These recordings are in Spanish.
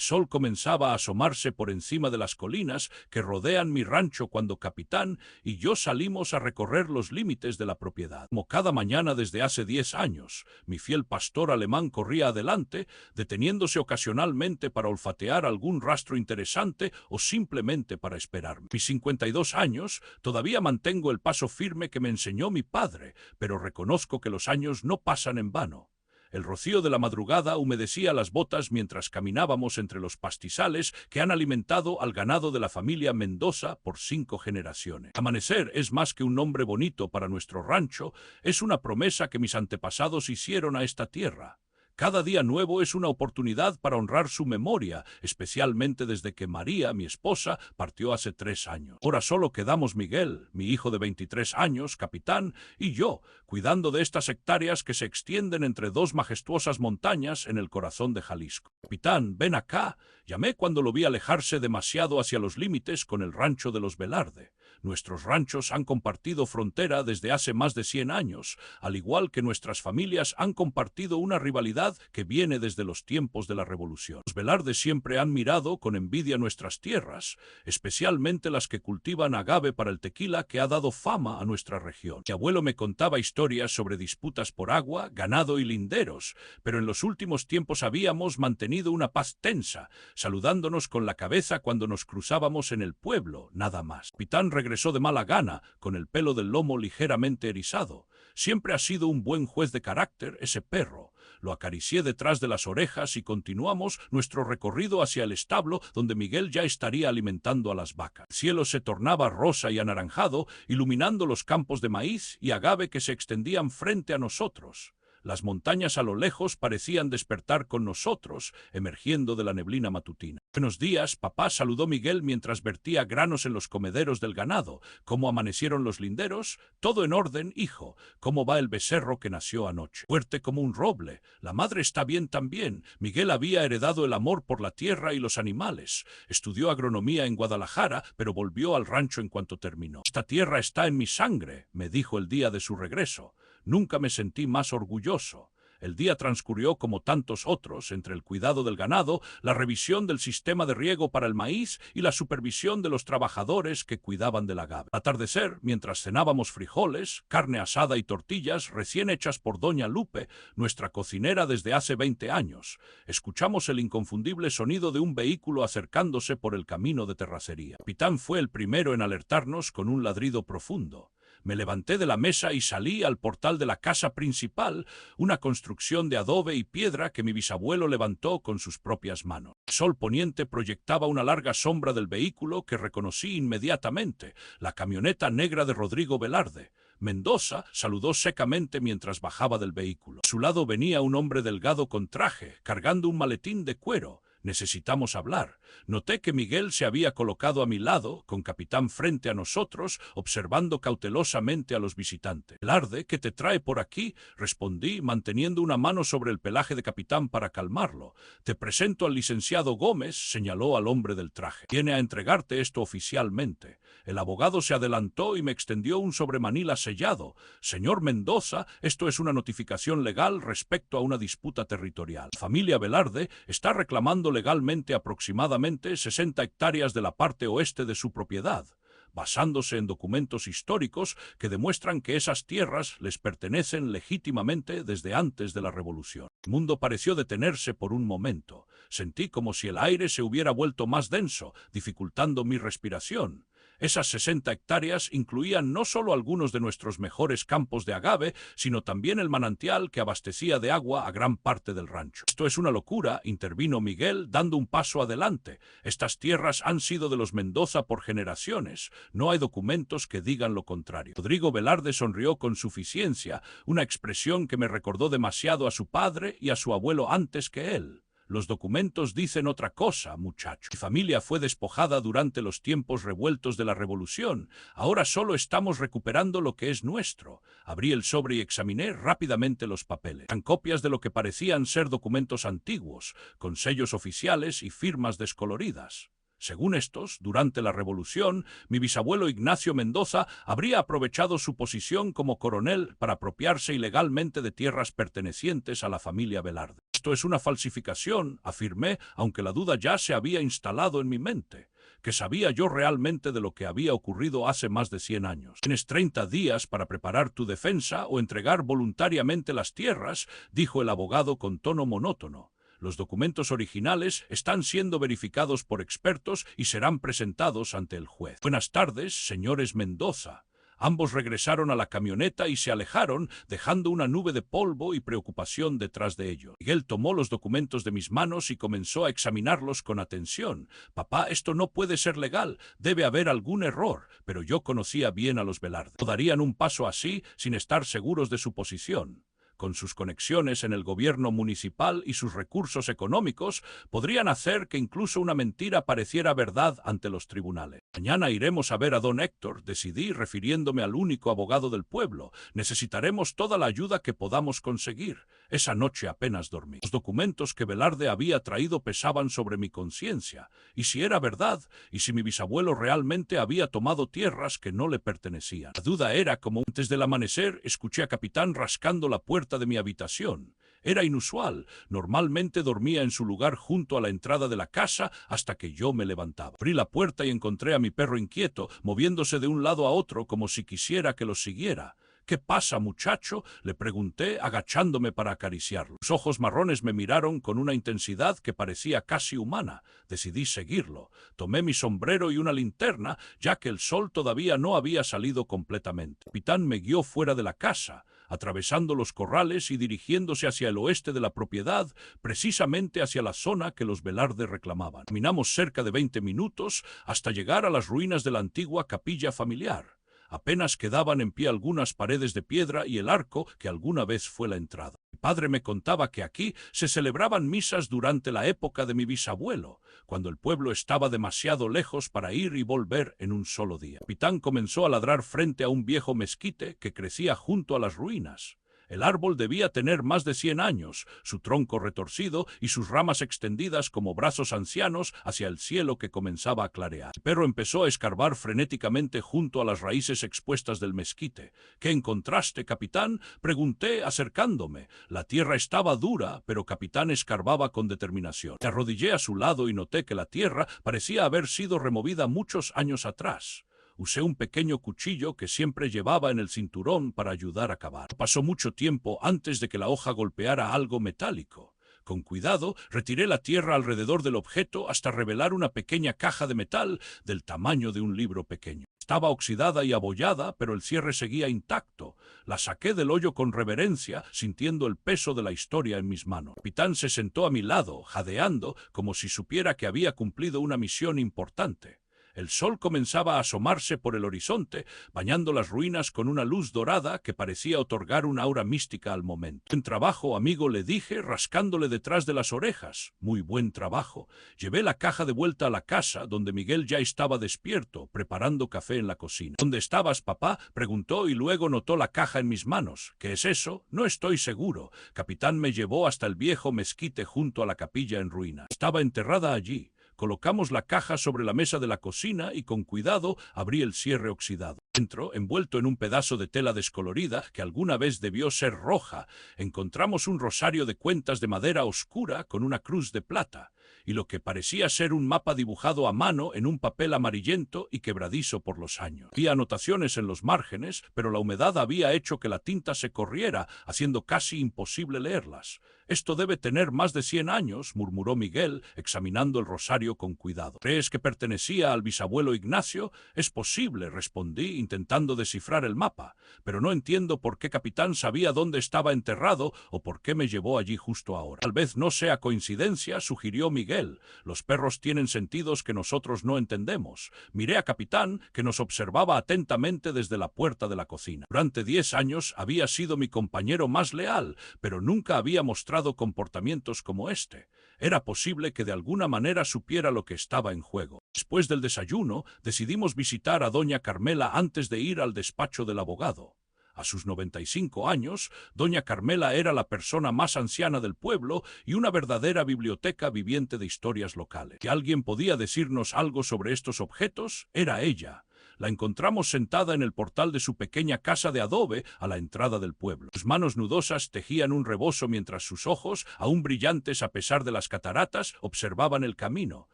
sol comenzaba a asomarse por encima de las colinas que rodean mi rancho cuando Capitán y yo salimos a recorrer los límites de la propiedad. Como cada mañana desde hace 10 años, mi fiel pastor alemán corría adelante, deteniéndose ocasionalmente para olfatear algún rastro interesante o simplemente para esperarme. Mis 52 años, todavía mantengo el paso firme que me enseñó mi padre, pero reconozco que los años no pasan en vano. El rocío de la madrugada humedecía las botas mientras caminábamos entre los pastizales que han alimentado al ganado de la familia Mendoza por 5 generaciones. Amanecer es más que un nombre bonito para nuestro rancho, es una promesa que mis antepasados hicieron a esta tierra. Cada día nuevo es una oportunidad para honrar su memoria, especialmente desde que María, mi esposa, partió hace 3 años. Ahora solo quedamos Miguel, mi hijo de 23 años, Capitán, y yo, cuidando de estas hectáreas que se extienden entre 2 majestuosas montañas en el corazón de Jalisco. Capitán, ven acá, llamé cuando lo vi alejarse demasiado hacia los límites con el rancho de los Velarde. Nuestros ranchos han compartido frontera desde hace más de 100 años, al igual que nuestras familias han compartido una rivalidad que viene desde los tiempos de la Revolución. Los Velarde siempre han mirado con envidia nuestras tierras, especialmente las que cultivan agave para el tequila que ha dado fama a nuestra región. Mi abuelo me contaba historias sobre disputas por agua, ganado y linderos, pero en los últimos tiempos habíamos mantenido una paz tensa, saludándonos con la cabeza cuando nos cruzábamos en el pueblo, nada más. Capitán regresó de mala gana, con el pelo del lomo ligeramente erizado. Siempre ha sido un buen juez de carácter ese perro. Lo acaricié detrás de las orejas y continuamos nuestro recorrido hacia el establo donde Miguel ya estaría alimentando a las vacas. El cielo se tornaba rosa y anaranjado, iluminando los campos de maíz y agave que se extendían frente a nosotros. Las montañas a lo lejos parecían despertar con nosotros, emergiendo de la neblina matutina. Buenos días, papá, saludó Miguel mientras vertía granos en los comederos del ganado. ¿Cómo amanecieron los linderos? Todo en orden, hijo. ¿Cómo va el becerro que nació anoche? Fuerte como un roble. La madre está bien también. Miguel había heredado el amor por la tierra y los animales. Estudió agronomía en Guadalajara, pero volvió al rancho en cuanto terminó. Esta tierra está en mi sangre, me dijo el día de su regreso. Nunca me sentí más orgulloso. El día transcurrió como tantos otros, entre el cuidado del ganado, la revisión del sistema de riego para el maíz y la supervisión de los trabajadores que cuidaban del agave. Al atardecer, mientras cenábamos frijoles, carne asada y tortillas recién hechas por doña Lupe, nuestra cocinera desde hace 20 años, escuchamos el inconfundible sonido de un vehículo acercándose por el camino de terracería. El capitán fue el primero en alertarnos con un ladrido profundo. Me levanté de la mesa y salí al portal de la casa principal, una construcción de adobe y piedra que mi bisabuelo levantó con sus propias manos. El sol poniente proyectaba una larga sombra del vehículo que reconocí inmediatamente, la camioneta negra de Rodrigo Velarde. Mendoza saludó secamente mientras bajaba del vehículo. A su lado venía un hombre delgado con traje, cargando un maletín de cuero. Necesitamos hablar. Noté que Miguel se había colocado a mi lado, con Capitán frente a nosotros, observando cautelosamente a los visitantes. «Velarde, ¿qué te trae por aquí?», respondí, manteniendo una mano sobre el pelaje de Capitán para calmarlo. «Te presento al licenciado Gómez», señaló al hombre del traje. «Viene a entregarte esto oficialmente». El abogado se adelantó y me extendió un sobremanila sellado. «Señor Mendoza, esto es una notificación legal respecto a una disputa territorial. La familia Velarde está reclamando legalmente aproximadamente 60 hectáreas de la parte oeste de su propiedad, basándose en documentos históricos que demuestran que esas tierras les pertenecen legítimamente desde antes de la Revolución». El mundo pareció detenerse por un momento. Sentí como si el aire se hubiera vuelto más denso, dificultando mi respiración. Esas 60 hectáreas incluían no solo algunos de nuestros mejores campos de agave, sino también el manantial que abastecía de agua a gran parte del rancho. «Esto es una locura», intervino Miguel, dando un paso adelante. «Estas tierras han sido de los Mendoza por generaciones. No hay documentos que digan lo contrario». Rodrigo Velarde sonrió con suficiencia, una expresión que me recordó demasiado a su padre y a su abuelo antes que él. «Los documentos dicen otra cosa, muchacho. Mi familia fue despojada durante los tiempos revueltos de la Revolución. Ahora solo estamos recuperando lo que es nuestro». Abrí el sobre y examiné rápidamente los papeles. Eran copias de lo que parecían ser documentos antiguos, con sellos oficiales y firmas descoloridas. Según estos, durante la Revolución, mi bisabuelo Ignacio Mendoza habría aprovechado su posición como coronel para apropiarse ilegalmente de tierras pertenecientes a la familia Velarde. Esto es una falsificación, afirmé, aunque la duda ya se había instalado en mi mente. ¿Qué sabía yo realmente de lo que había ocurrido hace más de 100 años? Tienes 30 días para preparar tu defensa o entregar voluntariamente las tierras, dijo el abogado con tono monótono. Los documentos originales están siendo verificados por expertos y serán presentados ante el juez. Buenas tardes, señores Mendoza. Ambos regresaron a la camioneta y se alejaron, dejando una nube de polvo y preocupación detrás de ellos. Miguel tomó los documentos de mis manos y comenzó a examinarlos con atención. Papá, esto no puede ser legal, debe haber algún error, pero yo conocía bien a los Velarde. No darían un paso así sin estar seguros de su posición. Con sus conexiones en el gobierno municipal y sus recursos económicos, podrían hacer que incluso una mentira pareciera verdad ante los tribunales. Mañana iremos a ver a don Héctor, decidí, refiriéndome al único abogado del pueblo. Necesitaremos toda la ayuda que podamos conseguir. Esa noche apenas dormí. Los documentos que Velarde había traído pesaban sobre mi conciencia. ¿Y si era verdad? ¿Y si mi bisabuelo realmente había tomado tierras que no le pertenecían? La duda era como antes del amanecer escuché a Capitán rascando la puerta de mi habitación. Era inusual. Normalmente dormía en su lugar junto a la entrada de la casa hasta que yo me levantaba. Abrí la puerta y encontré a mi perro inquieto, moviéndose de un lado a otro como si quisiera que lo siguiera. ¿Qué pasa, muchacho?, le pregunté, agachándome para acariciarlo. Los ojos marrones me miraron con una intensidad que parecía casi humana. Decidí seguirlo. Tomé mi sombrero y una linterna, ya que el sol todavía no había salido completamente. El capitán me guió fuera de la casa, atravesando los corrales y dirigiéndose hacia el oeste de la propiedad, precisamente hacia la zona que los Velarde reclamaban. Caminamos cerca de 20 minutos hasta llegar a las ruinas de la antigua capilla familiar. Apenas quedaban en pie algunas paredes de piedra y el arco que alguna vez fue la entrada. Mi padre me contaba que aquí se celebraban misas durante la época de mi bisabuelo, cuando el pueblo estaba demasiado lejos para ir y volver en un solo día. El capitán comenzó a ladrar frente a un viejo mezquite que crecía junto a las ruinas. El árbol debía tener más de 100 años, su tronco retorcido y sus ramas extendidas como brazos ancianos hacia el cielo que comenzaba a clarear. El perro empezó a escarbar frenéticamente junto a las raíces expuestas del mezquite. ¿Qué encontraste, capitán?, pregunté acercándome. La tierra estaba dura, pero capitán escarbaba con determinación. Me arrodillé a su lado y noté que la tierra parecía haber sido removida muchos años atrás. Usé un pequeño cuchillo que siempre llevaba en el cinturón para ayudar a cavar. Pasó mucho tiempo antes de que la hoja golpeara algo metálico. Con cuidado, retiré la tierra alrededor del objeto hasta revelar una pequeña caja de metal del tamaño de un libro pequeño. Estaba oxidada y abollada, pero el cierre seguía intacto. La saqué del hoyo con reverencia, sintiendo el peso de la historia en mis manos. El capitán se sentó a mi lado, jadeando, como si supiera que había cumplido una misión importante. El sol comenzaba a asomarse por el horizonte, bañando las ruinas con una luz dorada que parecía otorgar una aura mística al momento. Buen trabajo, amigo, le dije, rascándole detrás de las orejas. Muy buen trabajo. Llevé la caja de vuelta a la casa, donde Miguel ya estaba despierto, preparando café en la cocina. ¿Dónde estabas, papá?, preguntó y luego notó la caja en mis manos. ¿Qué es eso? No estoy seguro. Capitán me llevó hasta el viejo mezquite junto a la capilla en ruinas. Estaba enterrada allí. Colocamos la caja sobre la mesa de la cocina y con cuidado abrí el cierre oxidado. Dentro, envuelto en un pedazo de tela descolorida que alguna vez debió ser roja, encontramos un rosario de cuentas de madera oscura con una cruz de plata y lo que parecía ser un mapa dibujado a mano en un papel amarillento y quebradizo por los años. Había anotaciones en los márgenes, pero la humedad había hecho que la tinta se corriera, haciendo casi imposible leerlas. «Esto debe tener más de 100 años», murmuró Miguel, examinando el rosario con cuidado. «¿Crees que pertenecía al bisabuelo Ignacio?» «Es posible», respondí, intentando descifrar el mapa, «pero no entiendo por qué capitán sabía dónde estaba enterrado o por qué me llevó allí justo ahora». «Tal vez no sea coincidencia», sugirió Miguel. «Los perros tienen sentidos que nosotros no entendemos». Miré a capitán, que nos observaba atentamente desde la puerta de la cocina. Durante 10 años había sido mi compañero más leal, pero nunca había mostrado comportamientos como este. Era posible que de alguna manera supiera lo que estaba en juego. Después del desayuno, decidimos visitar a doña Carmela antes de ir al despacho del abogado. A sus 95 años, doña Carmela era la persona más anciana del pueblo y una verdadera biblioteca viviente de historias locales. Si alguien podía decirnos algo sobre estos objetos, era ella. La encontramos sentada en el portal de su pequeña casa de adobe a la entrada del pueblo. Sus manos nudosas tejían un rebozo mientras sus ojos, aún brillantes a pesar de las cataratas, observaban el camino.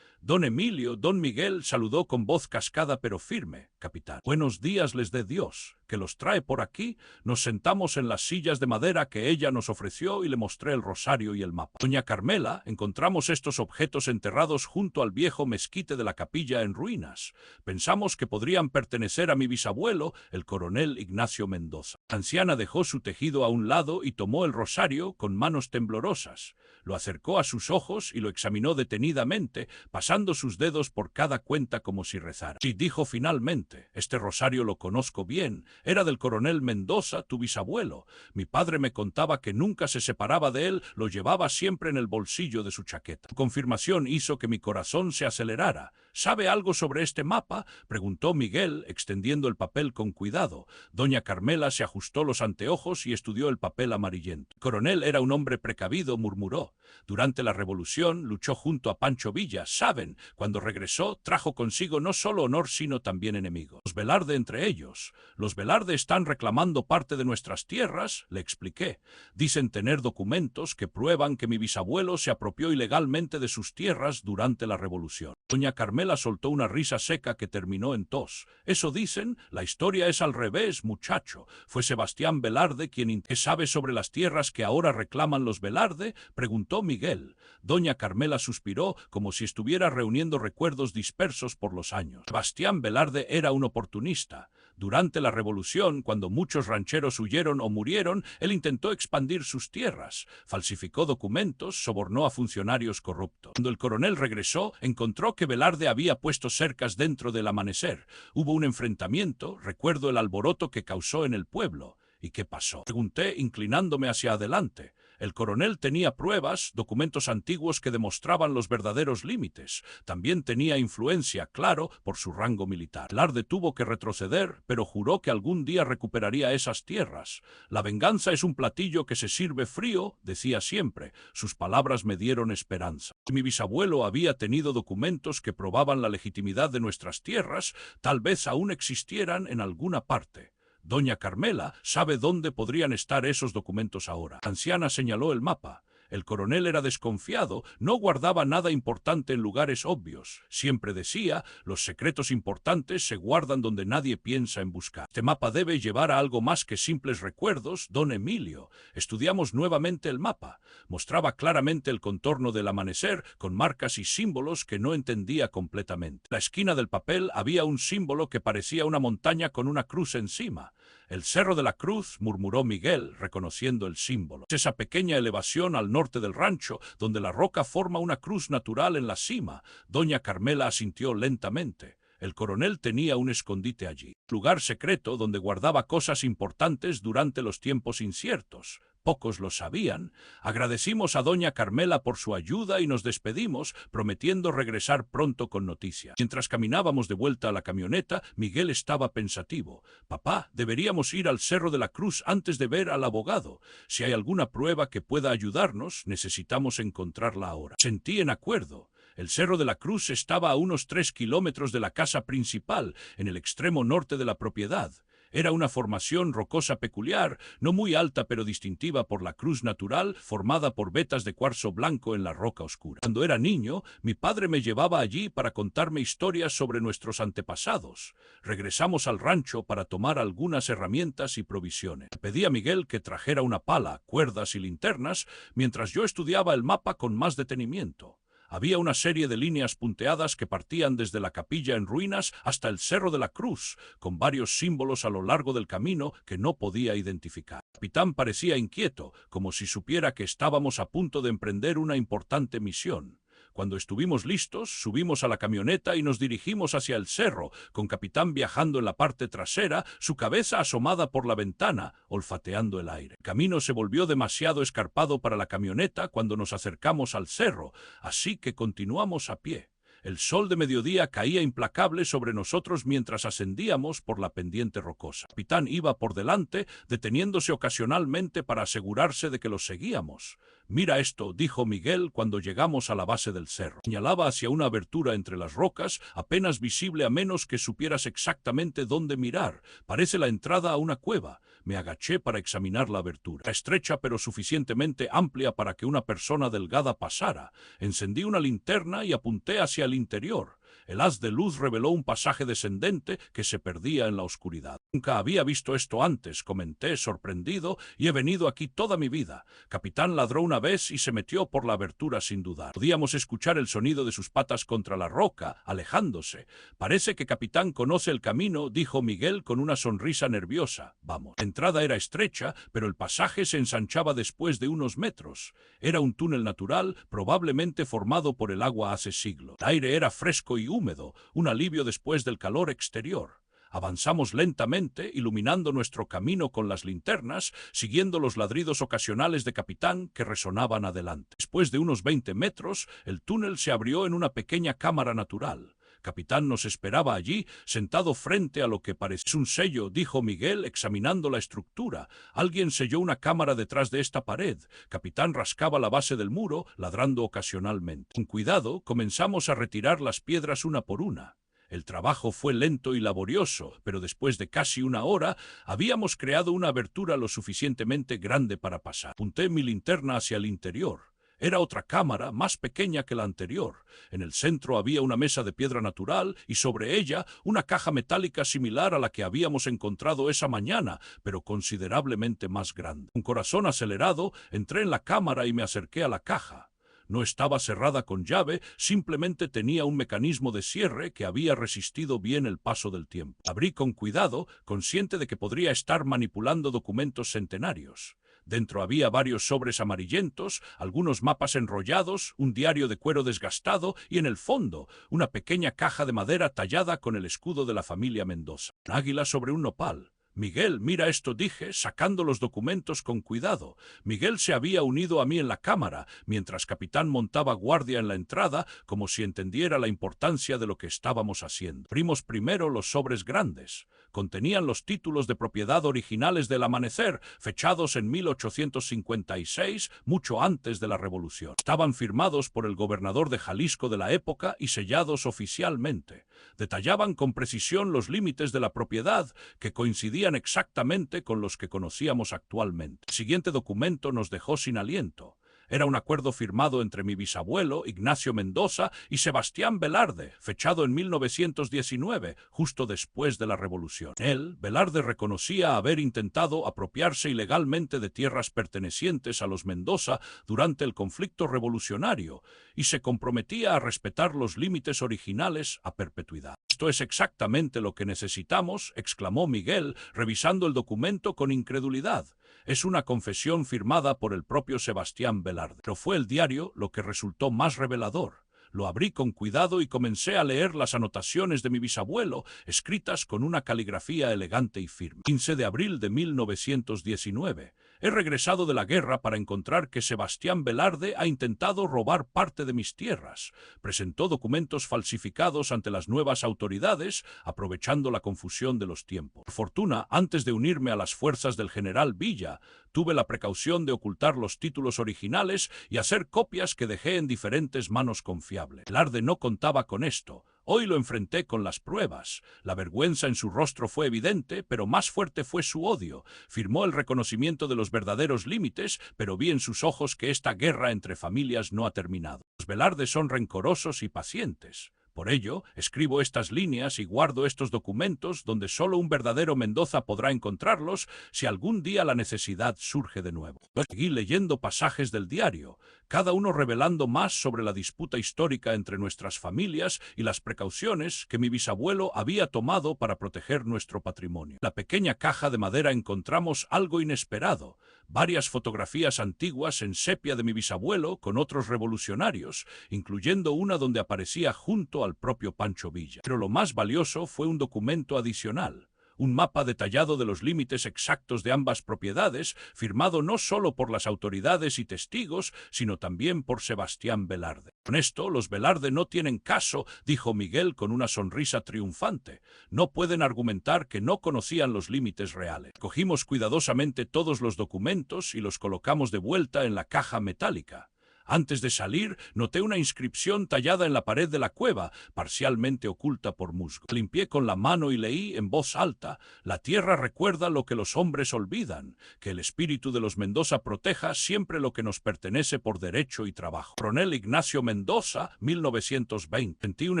Don Emilio, don Miguel, saludó con voz cascada pero firme. Capitán. Buenos días les dé Dios, que los trae por aquí. Nos sentamos en las sillas de madera que ella nos ofreció y le mostré el rosario y el mapa. Doña Carmela, encontramos estos objetos enterrados junto al viejo mezquite de la capilla en ruinas. Pensamos que podrían pertenecer a mi bisabuelo, el coronel Ignacio Mendoza. La anciana dejó su tejido a un lado y tomó el rosario con manos temblorosas. Lo acercó a sus ojos y lo examinó detenidamente, pasando sus dedos por cada cuenta como si rezara. Sí, dijo finalmente, este rosario lo conozco bien, era del coronel Mendoza, tu bisabuelo. Mi padre me contaba que nunca se separaba de él, lo llevaba siempre en el bolsillo de su chaqueta. Su confirmación hizo que mi corazón se acelerara. ¿Sabe algo sobre este mapa?, preguntó Miguel, extendiendo el papel con cuidado. Doña Carmela se ajustó los anteojos y estudió el papel amarillento. El coronel era un hombre precavido, murmuró. Durante la Revolución luchó junto a Pancho Villa. Saben, cuando regresó trajo consigo no solo honor sino también enemigos. Los Velarde entre ellos. Los Velarde están reclamando parte de nuestras tierras, le expliqué. Dicen tener documentos que prueban que mi bisabuelo se apropió ilegalmente de sus tierras durante la Revolución. Doña Carmela soltó una risa seca que terminó en tos. Eso dicen, la historia es al revés, muchacho. Fue Sebastián Velarde quien... ¿Qué sabe sobre las tierras que ahora reclaman los Velarde?, preguntó Miguel. Doña Carmela suspiró como si estuviera reuniendo recuerdos dispersos por los años. Sebastián Velarde era un oportunista. Durante la Revolución, cuando muchos rancheros huyeron o murieron, él intentó expandir sus tierras, falsificó documentos, sobornó a funcionarios corruptos. Cuando el coronel regresó, encontró que Velarde había puesto cercas dentro del Amanecer. Hubo un enfrentamiento, recuerdo el alboroto que causó en el pueblo. ¿Y qué pasó?, pregunté, inclinándome hacia adelante. El coronel tenía pruebas, documentos antiguos que demostraban los verdaderos límites. También tenía influencia, claro, por su rango militar. Velarde tuvo que retroceder, pero juró que algún día recuperaría esas tierras. La venganza es un platillo que se sirve frío, decía siempre. Sus palabras me dieron esperanza. Si mi bisabuelo había tenido documentos que probaban la legitimidad de nuestras tierras, tal vez aún existieran en alguna parte. Doña Carmela sabe dónde podrían estar esos documentos ahora. La anciana señaló el mapa. El coronel era desconfiado, no guardaba nada importante en lugares obvios. Siempre decía, los secretos importantes se guardan donde nadie piensa en buscar. Este mapa debe llevar a algo más que simples recuerdos, don Emilio. Estudiamos nuevamente el mapa. Mostraba claramente el contorno del Amanecer, con marcas y símbolos que no entendía completamente. En la esquina del papel había un símbolo que parecía una montaña con una cruz encima. El Cerro de la Cruz, murmuró Miguel, reconociendo el símbolo. Es esa pequeña elevación al norte del rancho, donde la roca forma una cruz natural en la cima. Doña Carmela asintió lentamente. El coronel tenía un escondite allí, lugar secreto donde guardaba cosas importantes durante los tiempos inciertos. Pocos lo sabían. Agradecimos a doña Carmela por su ayuda y nos despedimos, prometiendo regresar pronto con noticias. Mientras caminábamos de vuelta a la camioneta, Miguel estaba pensativo. Papá, deberíamos ir al Cerro de la Cruz antes de ver al abogado. Si hay alguna prueba que pueda ayudarnos, necesitamos encontrarla ahora. Sentí en acuerdo. El Cerro de la Cruz estaba a unos 3 kilómetros de la casa principal, en el extremo norte de la propiedad. Era una formación rocosa peculiar, no muy alta pero distintiva por la cruz natural formada por vetas de cuarzo blanco en la roca oscura. Cuando era niño, mi padre me llevaba allí para contarme historias sobre nuestros antepasados. Regresamos al rancho para tomar algunas herramientas y provisiones. Pedí a Miguel que trajera una pala, cuerdas y linternas, mientras yo estudiaba el mapa con más detenimiento. Había una serie de líneas punteadas que partían desde la capilla en ruinas hasta el Cerro de la Cruz, con varios símbolos a lo largo del camino que no podía identificar. El capitán parecía inquieto, como si supiera que estábamos a punto de emprender una importante misión. Cuando estuvimos listos, subimos a la camioneta y nos dirigimos hacia el cerro, con capitán viajando en la parte trasera, su cabeza asomada por la ventana, olfateando el aire. El camino se volvió demasiado escarpado para la camioneta cuando nos acercamos al cerro, así que continuamos a pie. El sol de mediodía caía implacable sobre nosotros mientras ascendíamos por la pendiente rocosa. El capitán iba por delante, deteniéndose ocasionalmente para asegurarse de que lo seguíamos. «Mira esto», dijo Miguel cuando llegamos a la base del cerro. Señalaba hacia una abertura entre las rocas, apenas visible a menos que supieras exactamente dónde mirar. «Parece la entrada a una cueva». Me agaché para examinar la abertura. Era estrecha pero suficientemente amplia para que una persona delgada pasara. Encendí una linterna y apunté hacia el interior. El haz de luz reveló un pasaje descendente que se perdía en la oscuridad. «Nunca había visto esto antes», comenté, sorprendido, «y he venido aquí toda mi vida». Capitán ladró una vez y se metió por la abertura sin dudar. Podíamos escuchar el sonido de sus patas contra la roca, alejándose. «Parece que Capitán conoce el camino», dijo Miguel con una sonrisa nerviosa. «Vamos». La entrada era estrecha, pero el pasaje se ensanchaba después de unos metros. Era un túnel natural, probablemente formado por el agua hace siglos. El aire era fresco y húmedo, un alivio después del calor exterior. Avanzamos lentamente, iluminando nuestro camino con las linternas, siguiendo los ladridos ocasionales de Capitán que resonaban adelante. Después de unos 20 metros, el túnel se abrió en una pequeña cámara natural. Capitán nos esperaba allí, sentado frente a lo que parecía un sello, dijo Miguel, examinando la estructura. Alguien selló una cámara detrás de esta pared. Capitán rascaba la base del muro, ladrando ocasionalmente. Con cuidado, comenzamos a retirar las piedras una por una. El trabajo fue lento y laborioso, pero después de casi una hora habíamos creado una abertura lo suficientemente grande para pasar. Apunté mi linterna hacia el interior. Era otra cámara, más pequeña que la anterior. En el centro había una mesa de piedra natural y sobre ella una caja metálica similar a la que habíamos encontrado esa mañana, pero considerablemente más grande. Con corazón acelerado, entré en la cámara y me acerqué a la caja. No estaba cerrada con llave, simplemente tenía un mecanismo de cierre que había resistido bien el paso del tiempo. Abrí con cuidado, consciente de que podría estar manipulando documentos centenarios. Dentro había varios sobres amarillentos, algunos mapas enrollados, un diario de cuero desgastado y en el fondo una pequeña caja de madera tallada con el escudo de la familia Mendoza. Un águila sobre un nopal. «Miguel, mira esto», dije, sacando los documentos con cuidado. Miguel se había unido a mí en la cámara, mientras Capitán montaba guardia en la entrada, como si entendiera la importancia de lo que estábamos haciendo. Abrimos primero los sobres grandes. Contenían los títulos de propiedad originales del Amanecer, fechados en 1856, mucho antes de la Revolución. Estaban firmados por el gobernador de Jalisco de la época y sellados oficialmente. Detallaban con precisión los límites de la propiedad, que coincidían exactamente con los que conocíamos actualmente. El siguiente documento nos dejó sin aliento. Era un acuerdo firmado entre mi bisabuelo, Ignacio Mendoza, y Sebastián Velarde, fechado en 1919, justo después de la Revolución. En él, Velarde reconocía haber intentado apropiarse ilegalmente de tierras pertenecientes a los Mendoza durante el conflicto revolucionario y se comprometía a respetar los límites originales a perpetuidad. «Esto es exactamente lo que necesitamos», exclamó Miguel, revisando el documento con incredulidad. «Es una confesión firmada por el propio Sebastián Velarde». Pero fue el diario lo que resultó más revelador. Lo abrí con cuidado y comencé a leer las anotaciones de mi bisabuelo, escritas con una caligrafía elegante y firme. 15 de abril de 1919. He regresado de la guerra para encontrar que Sebastián Velarde ha intentado robar parte de mis tierras. Presentó documentos falsificados ante las nuevas autoridades, aprovechando la confusión de los tiempos. Por fortuna, antes de unirme a las fuerzas del general Villa, tuve la precaución de ocultar los títulos originales y hacer copias que dejé en diferentes manos confiables. Velarde no contaba con esto. Hoy lo enfrenté con las pruebas. La vergüenza en su rostro fue evidente, pero más fuerte fue su odio. Firmó el reconocimiento de los verdaderos límites, pero vi en sus ojos que esta guerra entre familias no ha terminado. Los Velardes son rencorosos y pacientes. Por ello, escribo estas líneas y guardo estos documentos donde solo un verdadero Mendoza podrá encontrarlos si algún día la necesidad surge de nuevo. Seguí leyendo pasajes del diario, cada uno revelando más sobre la disputa histórica entre nuestras familias y las precauciones que mi bisabuelo había tomado para proteger nuestro patrimonio. En la pequeña caja de madera encontramos algo inesperado, varias fotografías antiguas en sepia de mi bisabuelo con otros revolucionarios, incluyendo una donde aparecía junto al propio Pancho Villa. Pero lo más valioso fue un documento adicional. un mapa detallado de los límites exactos de ambas propiedades, firmado no solo por las autoridades y testigos, sino también por Sebastián Velarde. Con esto, los Velarde no tienen caso, dijo Miguel con una sonrisa triunfante. No pueden argumentar que no conocían los límites reales. Cogimos cuidadosamente todos los documentos y los colocamos de vuelta en la caja metálica. Antes de salir, noté una inscripción tallada en la pared de la cueva, parcialmente oculta por musgo. Limpié con la mano y leí en voz alta: la tierra recuerda lo que los hombres olvidan, que el espíritu de los Mendoza proteja siempre lo que nos pertenece por derecho y trabajo. Coronel Ignacio Mendoza, 1920. Sentí un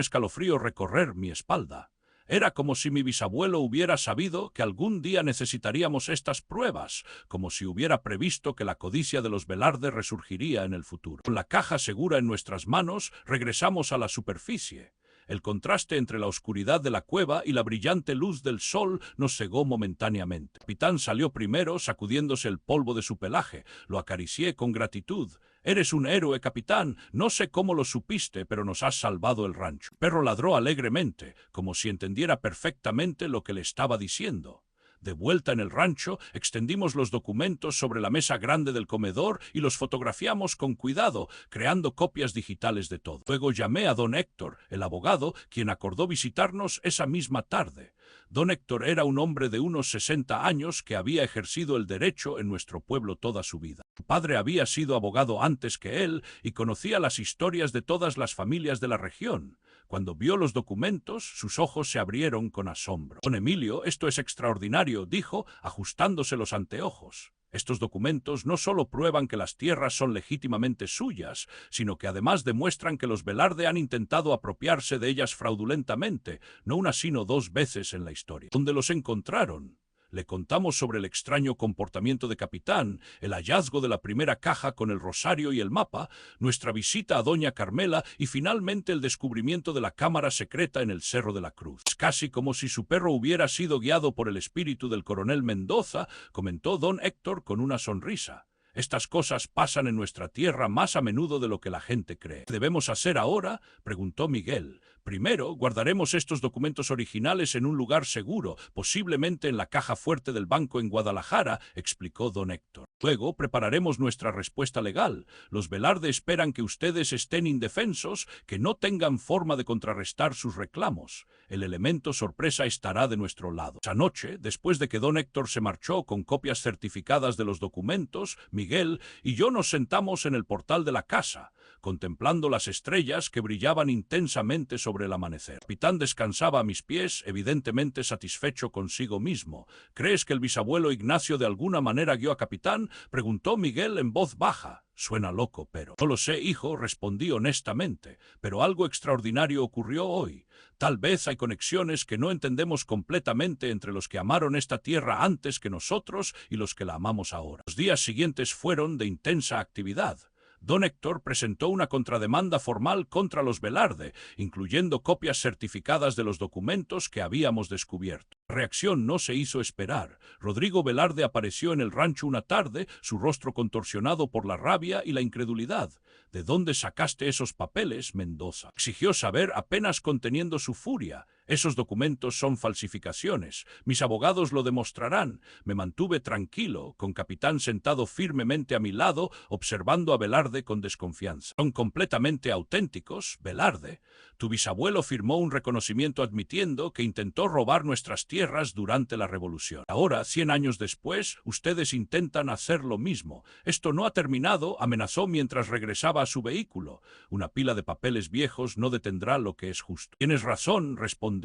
escalofrío recorrer mi espalda. Era como si mi bisabuelo hubiera sabido que algún día necesitaríamos estas pruebas, como si hubiera previsto que la codicia de los Velarde resurgiría en el futuro. Con la caja segura en nuestras manos, regresamos a la superficie. El contraste entre la oscuridad de la cueva y la brillante luz del sol nos cegó momentáneamente. El capitán salió primero, sacudiéndose el polvo de su pelaje. Lo acaricié con gratitud. «Eres un héroe, capitán. No sé cómo lo supiste, pero nos has salvado el rancho». El perro ladró alegremente, como si entendiera perfectamente lo que le estaba diciendo. De vuelta en el rancho, extendimos los documentos sobre la mesa grande del comedor y los fotografiamos con cuidado, creando copias digitales de todo. Luego llamé a don Héctor, el abogado, quien acordó visitarnos esa misma tarde. Don Héctor era un hombre de unos 60 años que había ejercido el derecho en nuestro pueblo toda su vida. Su padre había sido abogado antes que él y conocía las historias de todas las familias de la región. Cuando vio los documentos, sus ojos se abrieron con asombro. «Don Emilio, esto es extraordinario», dijo, ajustándose los anteojos. «Estos documentos no solo prueban que las tierras son legítimamente suyas, sino que además demuestran que los Velarde han intentado apropiarse de ellas fraudulentamente, no una sino 2 veces en la historia». «¿Dónde los encontraron?». Le contamos sobre el extraño comportamiento de Capitán, el hallazgo de la primera caja con el rosario y el mapa, nuestra visita a doña Carmela y finalmente el descubrimiento de la cámara secreta en el Cerro de la Cruz. «Es casi como si su perro hubiera sido guiado por el espíritu del coronel Mendoza», comentó don Héctor con una sonrisa. «Estas cosas pasan en nuestra tierra más a menudo de lo que la gente cree». «¿Qué debemos hacer ahora?», preguntó Miguel. «Primero, guardaremos estos documentos originales en un lugar seguro, posiblemente en la caja fuerte del banco en Guadalajara», explicó don Héctor. «Luego, prepararemos nuestra respuesta legal. Los Velarde esperan que ustedes estén indefensos, que no tengan forma de contrarrestar sus reclamos. El elemento sorpresa estará de nuestro lado». Esa noche, después de que don Héctor se marchó con copias certificadas de los documentos, Miguel y yo nos sentamos en el portal de la casa, contemplando las estrellas que brillaban intensamente sobre el amanecer. El capitán descansaba a mis pies, evidentemente satisfecho consigo mismo. «¿Crees que el bisabuelo Ignacio de alguna manera guió a Capitán?», preguntó Miguel en voz baja. «Suena loco, pero...». «No lo sé, hijo», respondí honestamente, «pero algo extraordinario ocurrió hoy. Tal vez hay conexiones que no entendemos completamente entre los que amaron esta tierra antes que nosotros y los que la amamos ahora». Los días siguientes fueron de intensa actividad. Don Héctor presentó una contrademanda formal contra los Velarde, incluyendo copias certificadas de los documentos que habíamos descubierto. La reacción no se hizo esperar. Rodrigo Velarde apareció en el rancho una tarde, su rostro contorsionado por la rabia y la incredulidad. «¿De dónde sacaste esos papeles, Mendoza?», exigió saber, apenas conteniendo su furia. «Esos documentos son falsificaciones. Mis abogados lo demostrarán». Me mantuve tranquilo, con Capitán sentado firmemente a mi lado, observando a Velarde con desconfianza. «Son completamente auténticos, Velarde. Tu bisabuelo firmó un reconocimiento admitiendo que intentó robar nuestras tierras durante la Revolución. Ahora, 100 años después, ustedes intentan hacer lo mismo. Esto no ha terminado», amenazó mientras regresaba a su vehículo. «Una pila de papeles viejos no detendrá lo que es justo». «Tienes razón», respondí.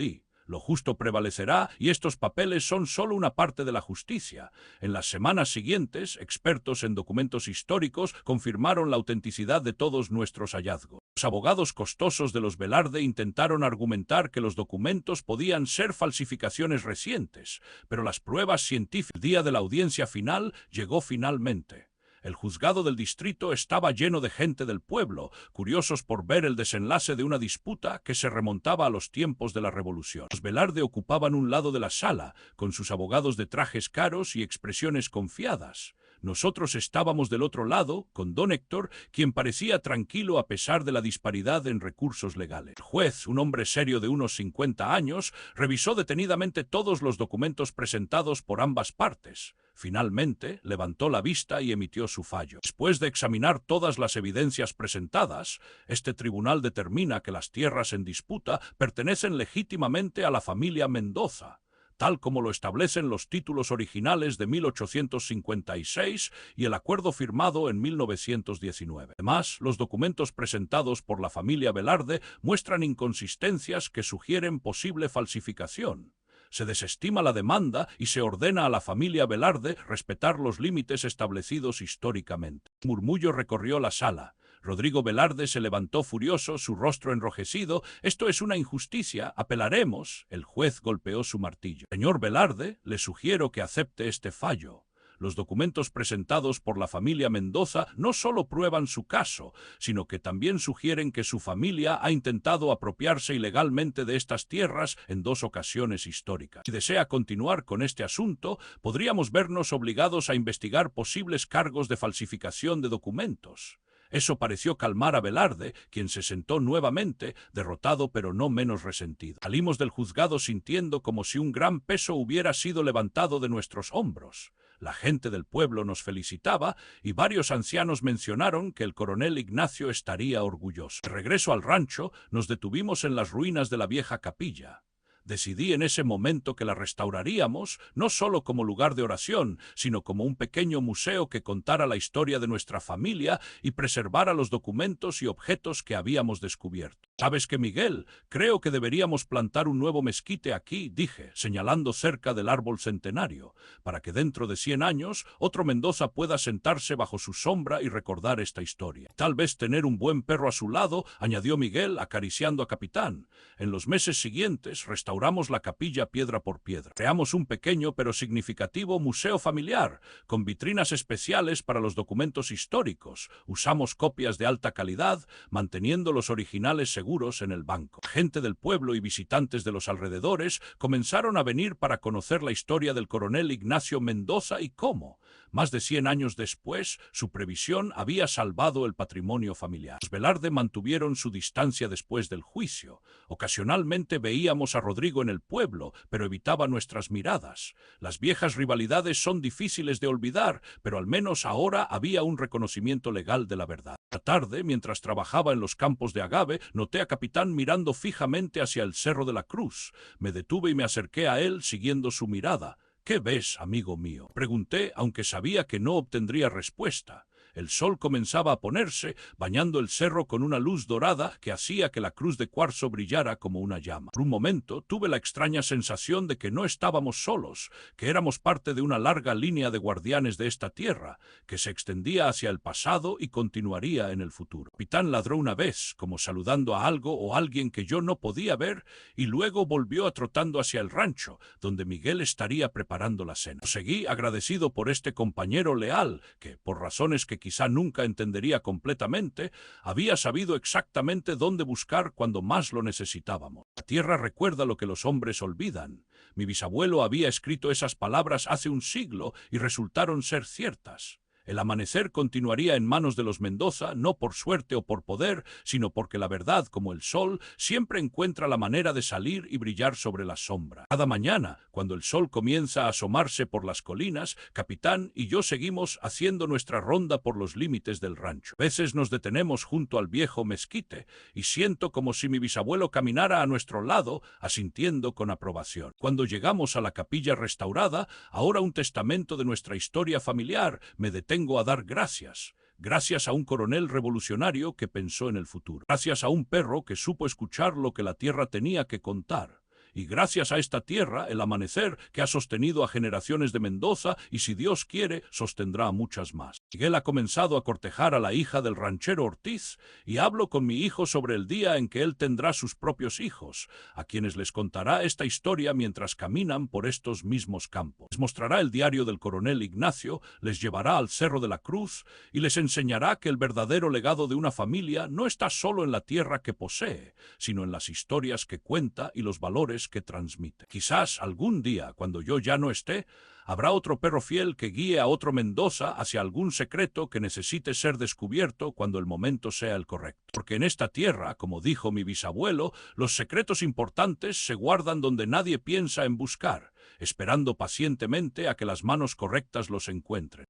«Lo justo prevalecerá y estos papeles son solo una parte de la justicia». En las semanas siguientes, expertos en documentos históricos confirmaron la autenticidad de todos nuestros hallazgos. Los abogados costosos de los Velarde intentaron argumentar que los documentos podían ser falsificaciones recientes, pero las pruebas científicas. El día de la audiencia final llegó finalmente. El juzgado del distrito estaba lleno de gente del pueblo, curiosos por ver el desenlace de una disputa que se remontaba a los tiempos de la Revolución. Los Velarde ocupaban un lado de la sala, con sus abogados de trajes caros y expresiones confiadas. Nosotros estábamos del otro lado, con don Héctor, quien parecía tranquilo a pesar de la disparidad en recursos legales. El juez, un hombre serio de unos 50 años, revisó detenidamente todos los documentos presentados por ambas partes. Finalmente, levantó la vista y emitió su fallo. Después de examinar todas las evidencias presentadas, este tribunal determina que las tierras en disputa pertenecen legítimamente a la familia Mendoza, tal como lo establecen los títulos originales de 1856 y el acuerdo firmado en 1919. Además, los documentos presentados por la familia Velarde muestran inconsistencias que sugieren posible falsificación. Se desestima la demanda y se ordena a la familia Velarde respetar los límites establecidos históricamente. Un murmullo recorrió la sala. Rodrigo Velarde se levantó furioso, su rostro enrojecido. «Esto es una injusticia, apelaremos». El juez golpeó su martillo. «Señor Velarde, le sugiero que acepte este fallo. Los documentos presentados por la familia Mendoza no solo prueban su caso, sino que también sugieren que su familia ha intentado apropiarse ilegalmente de estas tierras en 2 ocasiones históricas. Si desea continuar con este asunto, podríamos vernos obligados a investigar posibles cargos de falsificación de documentos». Eso pareció calmar a Velarde, quien se sentó nuevamente, derrotado pero no menos resentido. Salimos del juzgado sintiendo como si un gran peso hubiera sido levantado de nuestros hombros. La gente del pueblo nos felicitaba y varios ancianos mencionaron que el coronel Ignacio estaría orgulloso. De regreso al rancho, nos detuvimos en las ruinas de la vieja capilla. Decidí en ese momento que la restauraríamos, no solo como lugar de oración, sino como un pequeño museo que contara la historia de nuestra familia y preservara los documentos y objetos que habíamos descubierto. «¿Sabes qué, Miguel? Creo que deberíamos plantar un nuevo mezquite aquí», dije, señalando cerca del árbol centenario, para que dentro de 100 años otro Mendoza pueda sentarse bajo su sombra y recordar esta historia. «Tal vez tener un buen perro a su lado», añadió Miguel, acariciando a Capitán. En los meses siguientes restauramos la capilla piedra por piedra. Creamos un pequeño pero significativo museo familiar, con vitrinas especiales para los documentos históricos. Usamos copias de alta calidad, manteniendo los originales seguros en el banco. Gente del pueblo y visitantes de los alrededores comenzaron a venir para conocer la historia del coronel Ignacio Mendoza y cómo, más de 100 años después, su previsión había salvado el patrimonio familiar. Los Velarde mantuvieron su distancia después del juicio. Ocasionalmente veíamos a Rodrigo en el pueblo, pero evitaba nuestras miradas. Las viejas rivalidades son difíciles de olvidar, pero al menos ahora había un reconocimiento legal de la verdad. La tarde, mientras trabajaba en los campos de agave, noté a Capitán mirando fijamente hacia el Cerro de la Cruz. Me detuve y me acerqué a él siguiendo su mirada. «¿Qué ves, amigo mío?», pregunté, aunque sabía que no obtendría respuesta. El sol comenzaba a ponerse, bañando el cerro con una luz dorada que hacía que la cruz de cuarzo brillara como una llama. Por un momento tuve la extraña sensación de que no estábamos solos, que éramos parte de una larga línea de guardianes de esta tierra, que se extendía hacia el pasado y continuaría en el futuro. El capitán ladró una vez, como saludando a algo o alguien que yo no podía ver, y luego volvió trotando hacia el rancho, donde Miguel estaría preparando la cena. Seguí agradecido por este compañero leal, que, por razones que quizá nunca entendería completamente, había sabido exactamente dónde buscar cuando más lo necesitábamos. La tierra recuerda lo que los hombres olvidan. Mi bisabuelo había escrito esas palabras hace un siglo y resultaron ser ciertas. El amanecer continuaría en manos de los Mendoza, no por suerte o por poder, sino porque la verdad, como el sol, siempre encuentra la manera de salir y brillar sobre la sombra. Cada mañana, cuando el sol comienza a asomarse por las colinas, Capitán y yo seguimos haciendo nuestra ronda por los límites del rancho. A veces nos detenemos junto al viejo mezquite y siento como si mi bisabuelo caminara a nuestro lado, asintiendo con aprobación. Cuando llegamos a la capilla restaurada, ahora un testamento de nuestra historia familiar, me detengo a dar gracias. Gracias a un coronel revolucionario que pensó en el futuro. Gracias a un perro que supo escuchar lo que la tierra tenía que contar. Y gracias a esta tierra, el amanecer que ha sostenido a generaciones de Mendoza y, si Dios quiere, sostendrá a muchas más. Miguel ha comenzado a cortejar a la hija del ranchero Ortiz y hablo con mi hijo sobre el día en que él tendrá sus propios hijos, a quienes les contará esta historia mientras caminan por estos mismos campos. Les mostrará el diario del coronel Ignacio, les llevará al Cerro de la Cruz y les enseñará que el verdadero legado de una familia no está solo en la tierra que posee, sino en las historias que cuenta y los valores valores que transmite. Quizás algún día, cuando yo ya no esté, habrá otro perro fiel que guíe a otro Mendoza hacia algún secreto que necesite ser descubierto cuando el momento sea el correcto. Porque en esta tierra, como dijo mi bisabuelo, los secretos importantes se guardan donde nadie piensa en buscar, esperando pacientemente a que las manos correctas los encuentren.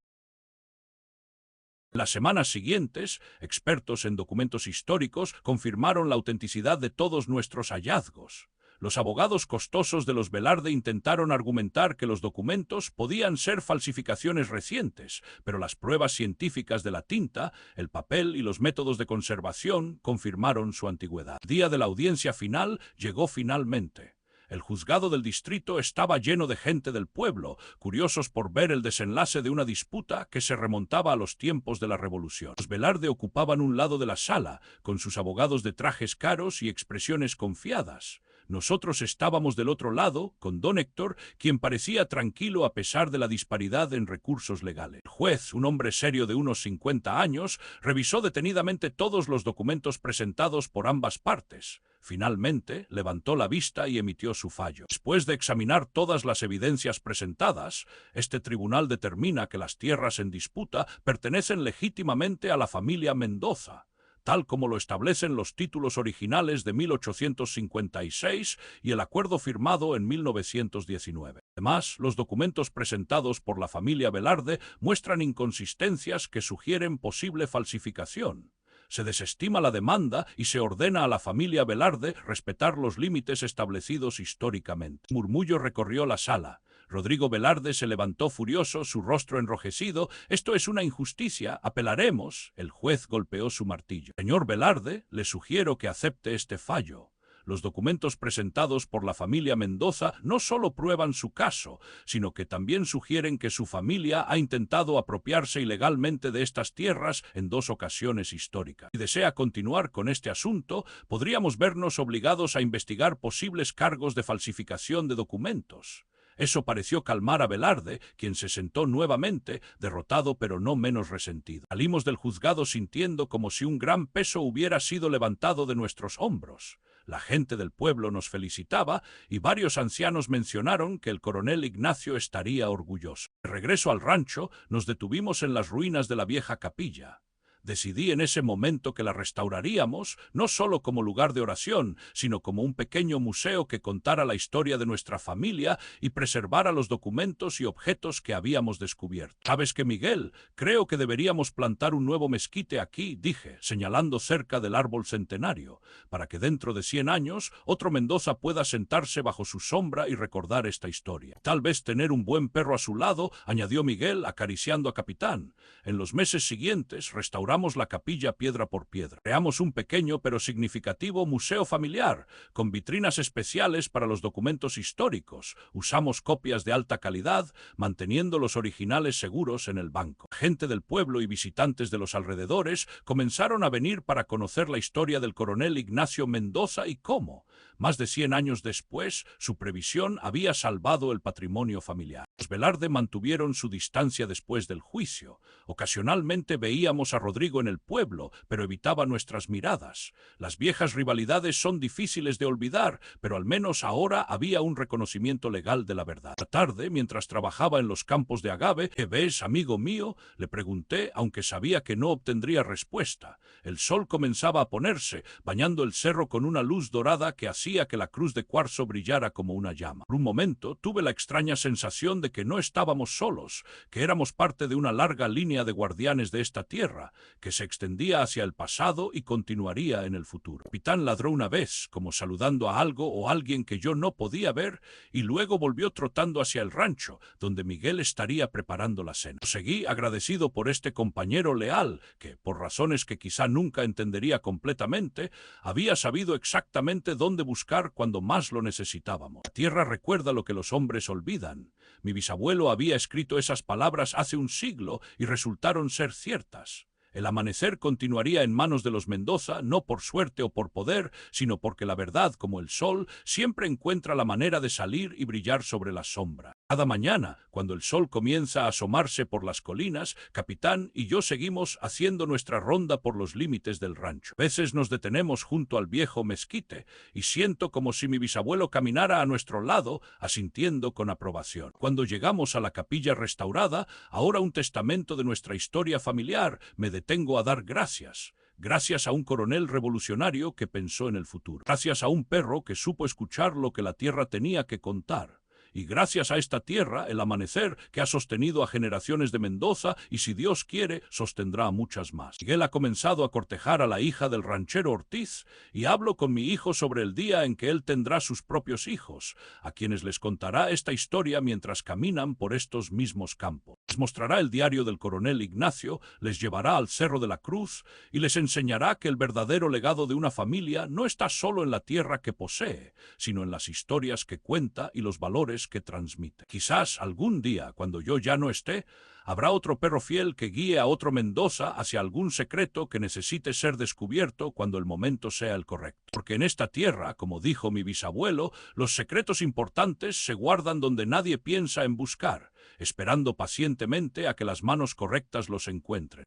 Las semanas siguientes, expertos en documentos históricos confirmaron la autenticidad de todos nuestros hallazgos. Los abogados costosos de los Velarde intentaron argumentar que los documentos podían ser falsificaciones recientes, pero las pruebas científicas de la tinta, el papel y los métodos de conservación confirmaron su antigüedad. El día de la audiencia final llegó finalmente. El juzgado del distrito estaba lleno de gente del pueblo, curiosos por ver el desenlace de una disputa que se remontaba a los tiempos de la Revolución. Los Velarde ocupaban un lado de la sala, con sus abogados de trajes caros y expresiones confiadas. Nosotros estábamos del otro lado, con don Héctor, quien parecía tranquilo a pesar de la disparidad en recursos legales. El juez, un hombre serio de unos 50 años, revisó detenidamente todos los documentos presentados por ambas partes. Finalmente, levantó la vista y emitió su fallo. Después de examinar todas las evidencias presentadas, este tribunal determina que las tierras en disputa pertenecen legítimamente a la familia Mendoza, tal como lo establecen los títulos originales de 1856 y el acuerdo firmado en 1919. Además, los documentos presentados por la familia Velarde muestran inconsistencias que sugieren posible falsificación. Se desestima la demanda y se ordena a la familia Velarde respetar los límites establecidos históricamente. Un murmullo recorrió la sala. Rodrigo Velarde se levantó furioso, su rostro enrojecido. «Esto es una injusticia, apelaremos». El juez golpeó su martillo. «Señor Velarde, le sugiero que acepte este fallo. Los documentos presentados por la familia Mendoza no solo prueban su caso, sino que también sugieren que su familia ha intentado apropiarse ilegalmente de estas tierras en 2 ocasiones históricas. Si desea continuar con este asunto, podríamos vernos obligados a investigar posibles cargos de falsificación de documentos». Eso pareció calmar a Velarde, quien se sentó nuevamente, derrotado pero no menos resentido. Salimos del juzgado sintiendo como si un gran peso hubiera sido levantado de nuestros hombros. La gente del pueblo nos felicitaba y varios ancianos mencionaron que el coronel Ignacio estaría orgulloso. De regreso al rancho, nos detuvimos en las ruinas de la vieja capilla. Decidí en ese momento que la restauraríamos, no solo como lugar de oración, sino como un pequeño museo que contara la historia de nuestra familia y preservara los documentos y objetos que habíamos descubierto. «¿Sabes qué, Miguel? Creo que deberíamos plantar un nuevo mezquite aquí», dije, señalando cerca del árbol centenario, para que dentro de 100 años otro Mendoza pueda sentarse bajo su sombra y recordar esta historia. «Tal vez tener un buen perro a su lado», añadió Miguel, acariciando a Capitán. En los meses siguientes restauramos la capilla piedra por piedra. Creamos un pequeño pero significativo museo familiar, con vitrinas especiales para los documentos históricos. Usamos copias de alta calidad, manteniendo los originales seguros en el banco. Gente del pueblo y visitantes de los alrededores comenzaron a venir para conocer la historia del coronel Ignacio Mendoza y cómo, más de 100 años después, su previsión había salvado el patrimonio familiar. Los Velarde mantuvieron su distancia después del juicio. Ocasionalmente veíamos a Rodrigo en el pueblo, pero evitaba nuestras miradas. Las viejas rivalidades son difíciles de olvidar, pero al menos ahora había un reconocimiento legal de la verdad. La tarde, mientras trabajaba en los campos de agave, «¿Qué ves, amigo mío?», le pregunté, aunque sabía que no obtendría respuesta. El sol comenzaba a ponerse, bañando el cerro con una luz dorada que hacía que la cruz de cuarzo brillara como una llama. Por un momento tuve la extraña sensación de que no estábamos solos, que éramos parte de una larga línea de guardianes de esta tierra, que se extendía hacia el pasado y continuaría en el futuro. El capitán ladró una vez, como saludando a algo o alguien que yo no podía ver, y luego volvió trotando hacia el rancho, donde Miguel estaría preparando la cena. Seguí agradecido por este compañero leal, que, por razones que quizá nunca entendería completamente, había sabido exactamente dónde buscar cuando más lo necesitábamos. La tierra recuerda lo que los hombres olvidan. Mi bisabuelo había escrito esas palabras hace un siglo y resultaron ser ciertas. El amanecer continuaría en manos de los Mendoza, no por suerte o por poder, sino porque la verdad, como el sol, siempre encuentra la manera de salir y brillar sobre la sombra. Cada mañana, cuando el sol comienza a asomarse por las colinas, Capitán y yo seguimos haciendo nuestra ronda por los límites del rancho. A veces nos detenemos junto al viejo mezquite y siento como si mi bisabuelo caminara a nuestro lado, asintiendo con aprobación. Cuando llegamos a la capilla restaurada, ahora un testamento de nuestra historia familiar, me detengo a dar gracias. Gracias a un coronel revolucionario que pensó en el futuro. Gracias a un perro que supo escuchar lo que la tierra tenía que contar. Y gracias a esta tierra, el amanecer que ha sostenido a generaciones de Mendoza y, si Dios quiere, sostendrá a muchas más. Miguel ha comenzado a cortejar a la hija del ranchero Ortiz y hablo con mi hijo sobre el día en que él tendrá sus propios hijos, a quienes les contará esta historia mientras caminan por estos mismos campos. Les mostrará el diario del coronel Ignacio, les llevará al Cerro de la Cruz y les enseñará que el verdadero legado de una familia no está solo en la tierra que posee, sino en las historias que cuenta y los valores que transmite. Quizás algún día, cuando yo ya no esté, habrá otro perro fiel que guíe a otro Mendoza hacia algún secreto que necesite ser descubierto cuando el momento sea el correcto. Porque en esta tierra, como dijo mi bisabuelo, los secretos importantes se guardan donde nadie piensa en buscar, esperando pacientemente a que las manos correctas los encuentren.